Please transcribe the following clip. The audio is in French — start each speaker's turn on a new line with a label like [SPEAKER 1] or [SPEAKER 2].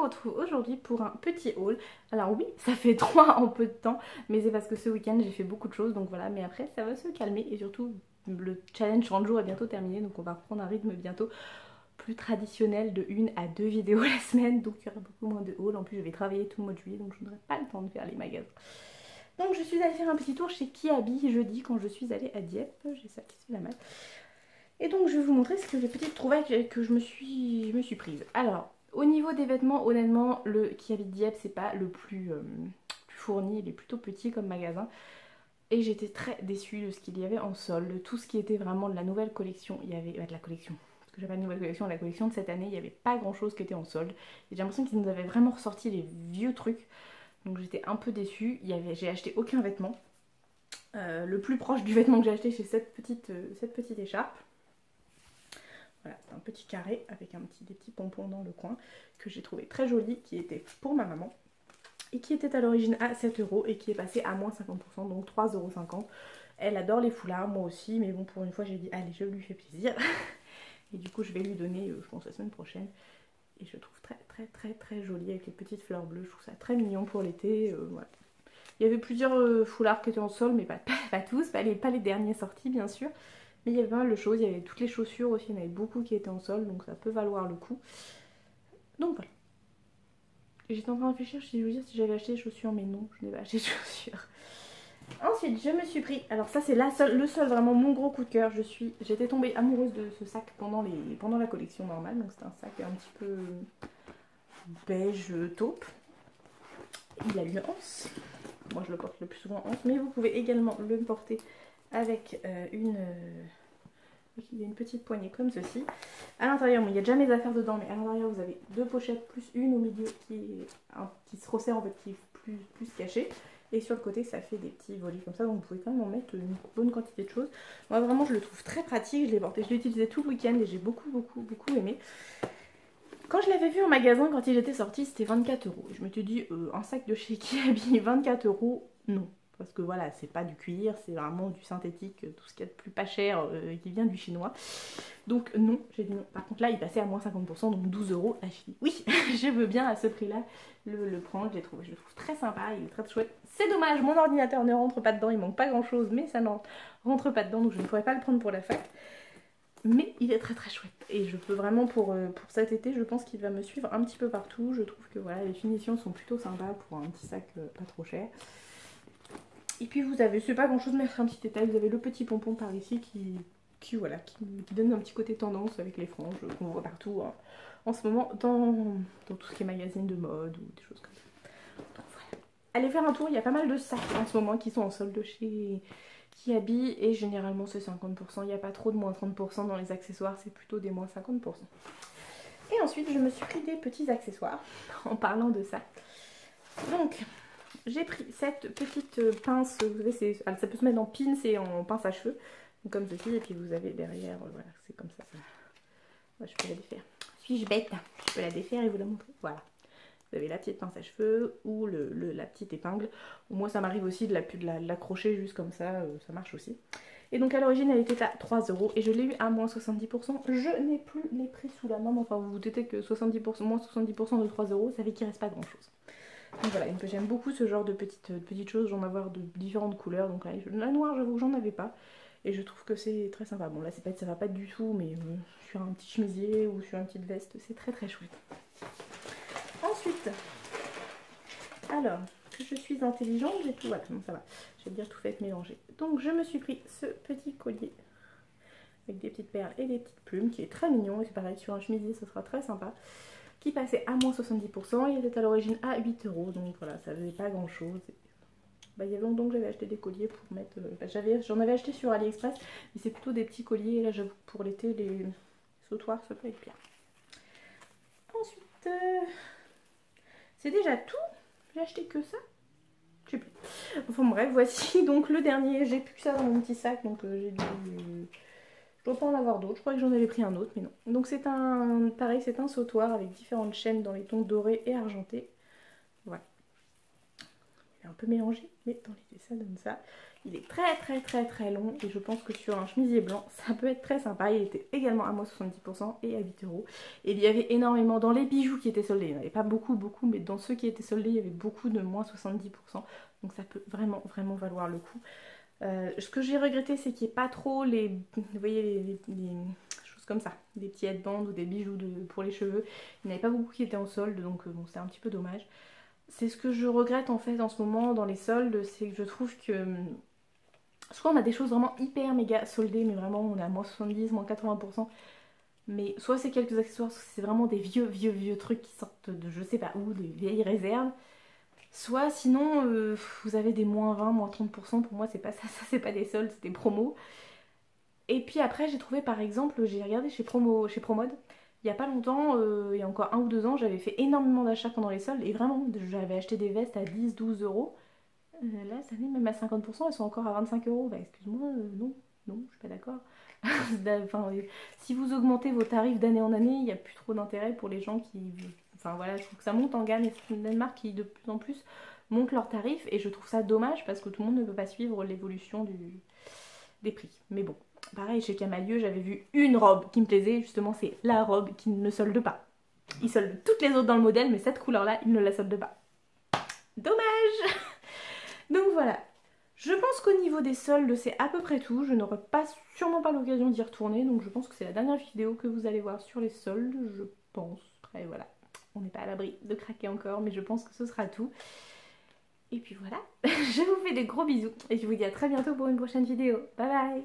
[SPEAKER 1] retrouve aujourd'hui pour un petit haul. Alors oui, ça fait 3 en peu de temps, mais c'est parce que ce week-end j'ai fait beaucoup de choses, donc voilà, mais après ça va se calmer et surtout le challenge 30 jours est bientôt terminé, donc on va reprendre un rythme bientôt plus traditionnel de 1 à 2 vidéos la semaine, donc il y aura beaucoup moins de haul. En plus je vais travailler tout le mois de juillet, donc je n'aurai pas le temps de faire les magasins. Donc je suis allée faire un petit tour chez Kiabi jeudi quand je suis allée à Dieppe, j'ai ça qui se fait la malle. Et donc je vais vous montrer les petites trouvailles que je me suis prise. Alors, au niveau des vêtements, honnêtement, le Kiabi de Dieppe, c'est pas le plus fourni, il est plutôt petit comme magasin. Et j'étais très déçue de ce qu'il y avait en solde, de tout ce qui était vraiment de la nouvelle collection. Il y avait de la collection, parce que j'avais pas de nouvelle collection, la collection de cette année, il n'y avait pas grand chose qui était en solde. Et j'ai l'impression qu'ils nous avaient vraiment ressorti les vieux trucs. Donc j'étais un peu déçue, j'ai acheté aucun vêtement. Le plus proche du vêtement que j'ai acheté, c'est cette petite écharpe. Voilà, c'est un petit carré avec des petits pompons dans le coin que j'ai trouvé très joli, qui était pour ma maman et qui était à l'origine à 7 € et qui est passé à moins 50%, donc 3,50 €. Elle adore les foulards, moi aussi, mais bon, pour une fois j'ai dit allez, je lui fais plaisir. Et du coup je vais lui donner, je pense, la semaine prochaine. Et je trouve très joli avec les petites fleurs bleues, je trouve ça très mignon pour l'été. Voilà. Il y avait plusieurs foulards qui étaient en solde, mais pas tous, pas les derniers sortis bien sûr. Mais il y avait pas mal de choses, il y avait toutes les chaussures aussi, il y en avait beaucoup qui étaient en solde, donc ça peut valoir le coup. Donc voilà. J'étais en train de réfléchir, je me disais si j'avais acheté des chaussures, mais non, je n'ai pas acheté de chaussures. Ensuite, je me suis pris, alors ça c'est le seul vraiment mon gros coup de cœur, j'étais tombée amoureuse de ce sac pendant la collection normale, donc c'est un sac un petit peu beige taupe. Il a une anse, moi je le porte le plus souvent en anse, mais vous pouvez également le porter avec il y a une petite poignée comme ceci. À l'intérieur, bon, il n'y a déjà mes affaires dedans, mais à l'intérieur vous avez 2 pochettes plus une au milieu qui se resserre en fait, qui est plus cachée. Et sur le côté ça fait des petits volets comme ça, donc vous pouvez quand même en mettre une bonne quantité de choses. Moi vraiment je le trouve très pratique, je l'ai porté, je l'ai utilisé tout le week-end et j'ai beaucoup aimé. Quand je l'avais vu en magasin quand il était sorti, c'était 24 €. Je me suis dit un sac de chez Kiabi 24 €, non. Parce que voilà, c'est pas du cuir, c'est vraiment du synthétique, tout ce qu'il y a de plus pas cher qui vient du chinois. Donc non, j'ai dit non. Par contre là, il passait à moins 50%, donc 12 €. Là, je dis oui, je veux bien à ce prix-là le prendre. Je le trouve très sympa, il est très chouette. C'est dommage, mon ordinateur ne rentre pas dedans, il manque pas grand-chose, mais ça ne rentre pas dedans, donc je ne pourrais pas le prendre pour la fac. Mais il est très chouette. Et je peux vraiment pour cet été, je pense qu'il va me suivre un petit peu partout. Je trouve que voilà, les finitions sont plutôt sympas pour un petit sac pas trop cher. Et puis vous avez, c'est pas grand chose, mais un petit détail, vous avez le petit pompon par ici qui donne un petit côté tendance avec les franges qu'on voit partout hein, en ce moment dans tout ce qui est magazine de mode ou des choses comme ça. Donc voilà. Allez faire un tour, il y a pas mal de sacs en ce moment qui sont en solde chez Kiabi et généralement c'est 50%, il n'y a pas trop de moins 30% dans les accessoires, c'est plutôt des moins 50%. Et ensuite je me suis pris des petits accessoires en parlant de ça. Donc j'ai pris cette petite pince, vous savez, ça peut se mettre en pins et en pince à cheveux, comme ceci, et puis vous avez derrière, voilà, c'est comme ça. Ouais, je peux la défaire. Suis-je bête? Je peux la défaire et vous la montrer. Voilà. Vous avez la petite pince à cheveux ou la petite épingle. Moi ça m'arrive aussi de l'accrocher juste comme ça, ça marche aussi. Et donc à l'origine elle était à 3 € et je l'ai eu à moins 70%. Je n'ai plus les prix sous la main, enfin vous vous doutez que 70%, moins 70% de 3 €, ça fait qu'il reste pas grand chose. Donc voilà, donc j'aime beaucoup ce genre de petites choses, j'en avoir de différentes couleurs. Donc là, la noire, j'avoue que j'en avais pas. Et je trouve que c'est très sympa. Bon là, ça va pas du tout, mais sur un petit chemisier ou sur une petite veste, c'est très chouette. Ensuite, alors, que je suis intelligente, j'ai tout, voilà, ça va. Je vais dire tout fait mélanger. Donc je me suis pris ce petit collier avec des petites perles et des petites plumes qui est très mignon. Et c'est pareil, sur un chemisier, ce sera très sympa. Qui passait à moins 70%, il était à l'origine à 8 €, donc voilà, ça faisait pas grand chose. Bah, il y a longtemps que j'avais acheté des colliers pour mettre, j'en avais acheté sur AliExpress, mais c'est plutôt des petits colliers, et là j'avoue pour l'été, les sautoirs ça peut être bien. Ensuite, c'est déjà tout, j'ai acheté que ça, je sais plus. Enfin bref, voici donc le dernier, j'ai plus que ça dans mon petit sac, donc j'ai dû... Je dois pas en avoir d'autres, je crois que j'en avais pris un autre, mais non. Donc c'est pareil, c'est un sautoir avec différentes chaînes dans les tons dorés et argentés. Voilà. Il est un peu mélangé, mais dans l'idée ça donne ça. Il est très long et je pense que sur un chemisier blanc ça peut être très sympa. Il était également à moins 70% et à 8 €. Et il y avait énormément dans les bijoux qui étaient soldés. Il n'y en avait pas beaucoup mais dans ceux qui étaient soldés il y avait beaucoup de moins 70%. Donc ça peut vraiment valoir le coup. Ce que j'ai regretté c'est qu'il n'y ait pas trop vous voyez les choses comme ça, des petits headbands ou des bijoux pour les cheveux. Il n'y en avait pas beaucoup qui étaient en solde, donc bon, c'est un petit peu dommage. C'est ce que je regrette en fait en ce moment dans les soldes, c'est que je trouve que soit on a des choses vraiment hyper méga soldées, mais vraiment on est à moins 70, moins 80%. Mais soit c'est quelques accessoires, soit c'est vraiment des vieux trucs qui sortent de je sais pas où, des vieilles réserves. Soit sinon vous avez des moins 20, moins 30%, pour moi c'est pas ça, c'est pas des soldes, c'est des promos. Et puis après j'ai trouvé par exemple, j'ai regardé chez Promode, il y a pas longtemps, il y a encore 1 ou 2 ans, j'avais fait énormément d'achats pendant les soldes et vraiment j'avais acheté des vestes à 10, 12 €. Là, ça n'est même à 50%, elles sont encore à 25 €. Bah, excuse-moi, non, je suis pas d'accord. Enfin, si vous augmentez vos tarifs d'année en année, il n'y a plus trop d'intérêt pour les gens qui... Enfin voilà, je trouve que ça monte en gamme et c'est une marque qui de plus en plus monte leurs tarifs et je trouve ça dommage parce que tout le monde ne peut pas suivre l'évolution des prix. Mais bon, pareil, chez Camaïeu, j'avais vu une robe qui me plaisait, justement c'est la robe qui ne solde pas. Ils soldent toutes les autres dans le modèle, mais cette couleur-là, ils ne la soldent pas. Dommage. Donc voilà, je pense qu'au niveau des soldes c'est à peu près tout, je n'aurai sûrement pas l'occasion d'y retourner, donc je pense que c'est la dernière vidéo que vous allez voir sur les soldes, je pense. Après voilà, on n'est pas à l'abri de craquer encore, mais je pense que ce sera tout. Et puis voilà, je vous fais des gros bisous et je vous dis à très bientôt pour une prochaine vidéo, bye bye.